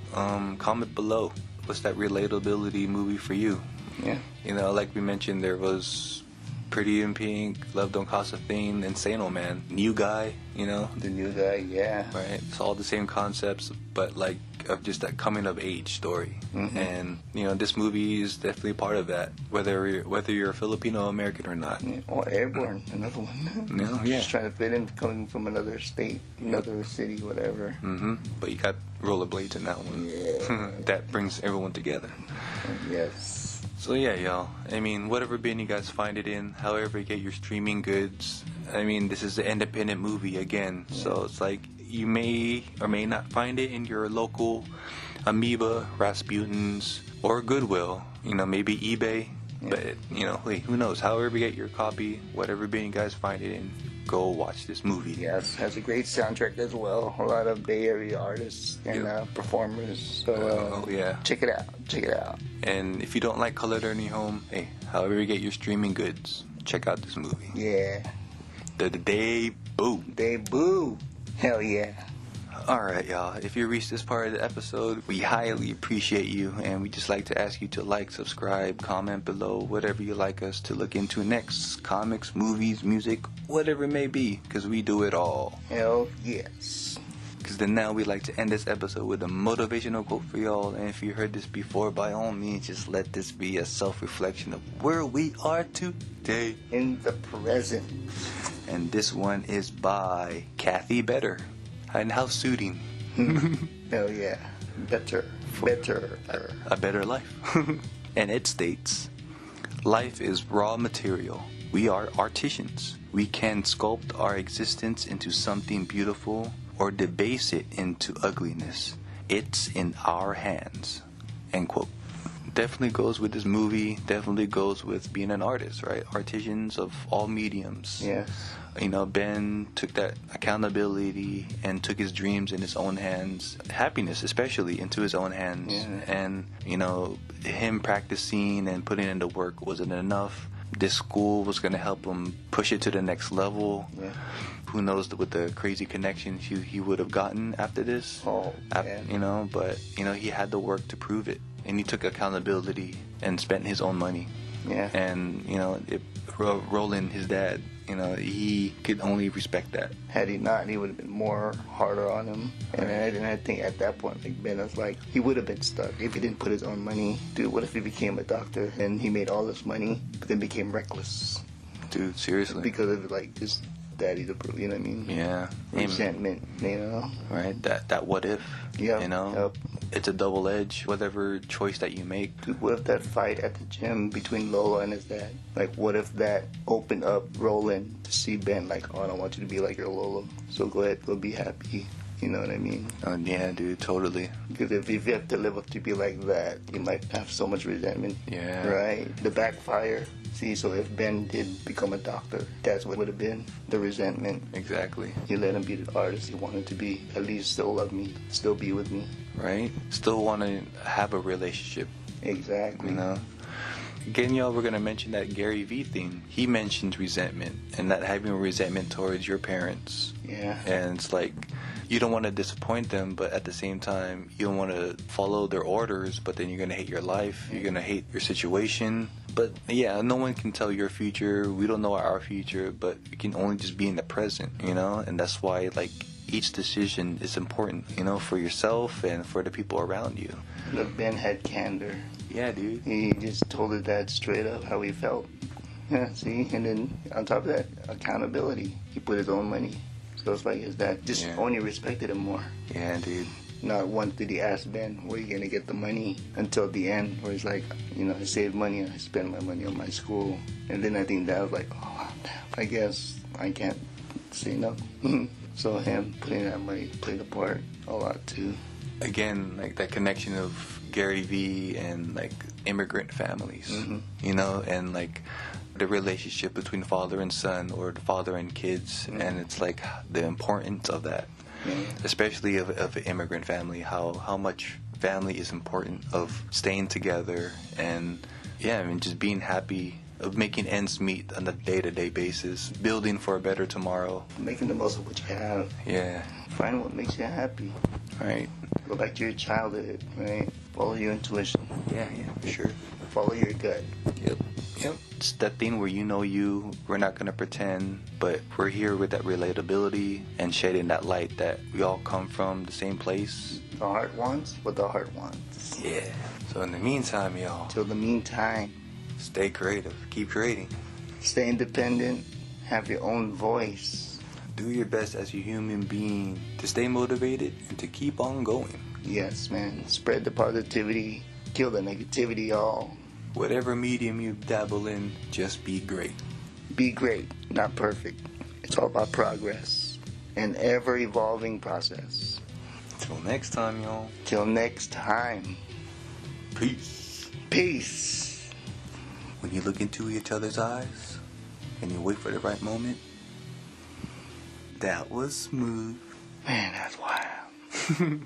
comment below. What's that relatability movie for you? Yeah. You know, like we mentioned, there was Pretty in Pink, Love Don't Cost a Thing, Insano Man, New Guy, you know? The New Guy, yeah. Right? It's all the same concepts, but like of just that coming of age story. And, you know, this movie is definitely part of that, whether you're Filipino-American or not. Yeah, or Airborne, another one. No, yeah. Just trying to fit in, coming from another state, another city, whatever. But you got rollerblades in that one. Yeah. That brings everyone together. Yes. So yeah, y'all. I mean, whatever bin you guys find it in, however you get your streaming goods. I mean, this is an independent movie again, so it's like you may or may not find it in your local Amoeba, Rasputin's, or Goodwill. You know, maybe eBay. But you know, who knows? However you get your copy, whatever bin you guys find it in, go watch this movie. Yes, has a great soundtrack as well. A lot of Bay Area artists and performers. So check it out. Check it out. And if you don't like color learning home, hey, however you get your streaming goods, check out this movie. Yeah. The debut. Debut. Hell yeah. Alright, y'all. If you reached this part of the episode, we highly appreciate you, and we just like to ask you to like, subscribe, comment below, whatever you like us to look into next. Comics, movies, music, whatever it may be, because we do it all. Hell yes. Because then now we like to end this episode with a motivational quote for y'all, and if you heard this before, by all means, just let this be a self-reflection of where we are today. In the present. And this one is by Kathy Better. And how suiting. Hell yeah. Better. A better life. And it states, life is raw material. We are artisans. We can sculpt our existence into something beautiful or debase it into ugliness. It's in our hands. End quote. Definitely goes with this movie. Definitely goes with being an artist, right? Artisans of all mediums. Yes. You know, Ben took that accountability and took his dreams in his own hands, happiness especially, into his own hands. Yeah. And, you know, him practicing and putting in the work wasn't enough. This school was going to help him push it to the next level. Yeah. Who knows with the crazy connections he would have gotten after this. Oh, man. You know, but, you know, he had the work to prove it. And he took accountability and spent his own money. Yeah. And, you know, Roland, his dad, you know, he could only respect that. Had he not, he would have been more harder on him. And I think at that point, like Ben was like, he would have been stuck if he didn't put his own money. Dude, what if he became a doctor and he made all this money, but then became reckless? Dude, seriously. Because of like his daddy's approval, you know what I mean? Yeah. Resentment, you know? Right? That what if? Yeah. You know? Yep. It's a double edge, whatever choice that you make. Dude, what if that fight at the gym between Lola and his dad? Like, what if that opened up Roland to see Ben, like, oh, I don't want you to be like your Lola, so go ahead, go be happy. You know what I mean? Yeah, dude, totally. Because if you have to live up to be like that, you might have so much resentment. Yeah. Right? The backfire. See, so if Ben did become a doctor, that's what would have been the resentment. Exactly. You let him be the artist he wanted to be. At least still love me, still be with me. Right? Still want to have a relationship. Exactly. You know? Again, y'all, we're going to mention that Gary Vee thing. He mentions resentment and not having resentment towards your parents. Yeah. And it's like, you don't want to disappoint them, but at the same time, you don't want to follow their orders, but then you're going to hate your life. You're going to hate your situation. But yeah, no one can tell your future. We don't know our future, but we can only just be in the present, you know? And that's why, like, each decision is important, you know, for yourself and for the people around you. Look, Ben had candor. Yeah, dude. He just told his dad straight up how he felt. Yeah, see? And then on top of that, accountability. He put his own money. So it's like his dad just only respected him more. Yeah, dude. Not once did he ask Ben, where are you going to get the money? Until the end, where he's like, you know, I saved money and I spent my money on my school. And then I think Dad was like, oh, damn, I guess I can't say no. So him putting that money played a part a lot too. Again, like that connection of Gary Vee and like immigrant families, you know, and like the relationship between father and son or the father and kids, and it's like the importance of that, especially of an immigrant family, how much family is important, of staying together, and yeah, I mean just being happy, of making ends meet on a day-to-day basis, building for a better tomorrow, making the most of what you have. Yeah. Find what makes you happy. Right. Go back to your childhood, right? Follow your intuition. Yeah, for sure. Follow your gut. Yep. It's that thing where you know you, we're not going to pretend, but we're here with that relatability and shedding that light that we all come from the same place. The heart wants what the heart wants. Yeah. So in the meantime, y'all. Till the meantime. Stay creative. Keep creating. Stay independent. Have your own voice. Do your best as a human being to stay motivated and to keep on going. Yes, man. Spread the positivity. Kill the negativity, y'all. Whatever medium you dabble in, just be great. Be great, not perfect. It's all about progress. An ever-evolving process. Till next time, y'all. Till next time. Peace. Peace. When you look into each other's eyes and you wait for the right moment, That was smooth. Man, that's wild.